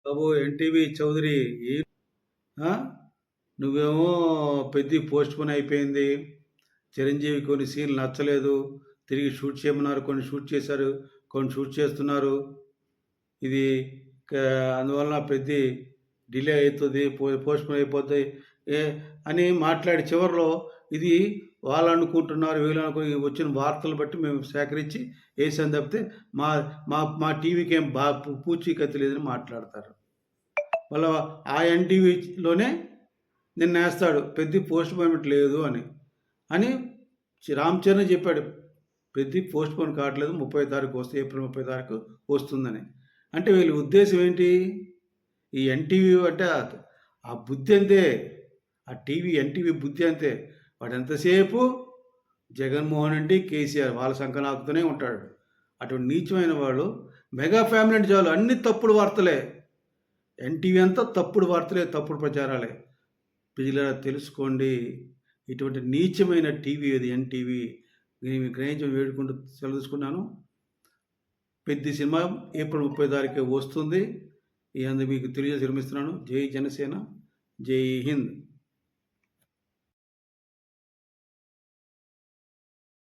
బాబు NTV Chowdary ఏ ఆ? నువ్వేమో పెద్ద పోస్ట్ పోన్ అయిపోయింది. చిరంజీవి కొన్ని సీన్లు నచ్చలేదు, తిరిగి షూట్ చేయమన్నారు, కొన్ని షూట్ చేశారు, కొన్ని షూట్ చేస్తున్నారు. ఇది అందువలన పెద్ద డిలే అవుతుంది, పోస్ట్ పోన్ అయిపోతుంది ఏ అని మాట్లాడి చివరిలో ఇది వాళ్ళు అనుకుంటున్నారు, వీళ్ళు అనుకుని వచ్చిన వార్తలు బట్టి మేము సేకరించి వేసాను తప్పితే మా మా మా టీవీకి ఏం పూచీకత్తు లేదని మాట్లాడతారు. వాళ్ళ ఆ ఎన్టీవీలోనే నిన్న వేస్తాడు పెద్ద పోస్ట్ పోన్మెంట్ లేదు అని అని రామ్ చరణ్ చెప్పాడు. పెద్ద పోస్ట్ పోన్ కావట్లేదు, 30 తారీఖు వస్తే ఏప్రిల్ 30 తారీఖు వస్తుందని. అంటే వీళ్ళ ఉద్దేశం ఏంటి? ఈ ఎన్టీవీ అంటే ఆ బుద్ధి అంతే, ఆ టీవీ ఎన్టీవీ బుద్ధి అంతే. వాడు ఎంతసేపు జగన్మోహన్ రెడ్డి, కేసీఆర్ వాళ్ళ సంకనాకుతూనే ఉంటాడు. అటువంటి నీచమైన వాళ్ళు. మెగా ఫ్యామిలీ అంటే చాలు అన్ని తప్పుడు వార్తలే. ఎన్టీవీ అంతా తప్పుడు వార్తలే, తప్పుడు ప్రచారాలే. ప్రజలారా తెలుసుకోండి, ఇటువంటి నీచమైన టీవీ అది ఎన్టీవీ. నేను గ్రహించడం వేడుకుంటూ సెలవు తీసుకున్నాను. పెద్ద సినిమా ఏప్రిల్ 30 తారీఖు వస్తుంది. ఈ అందు మీకు తెలియజేసి విరమిస్తున్నాను. జై జనసేన, జై హింద్.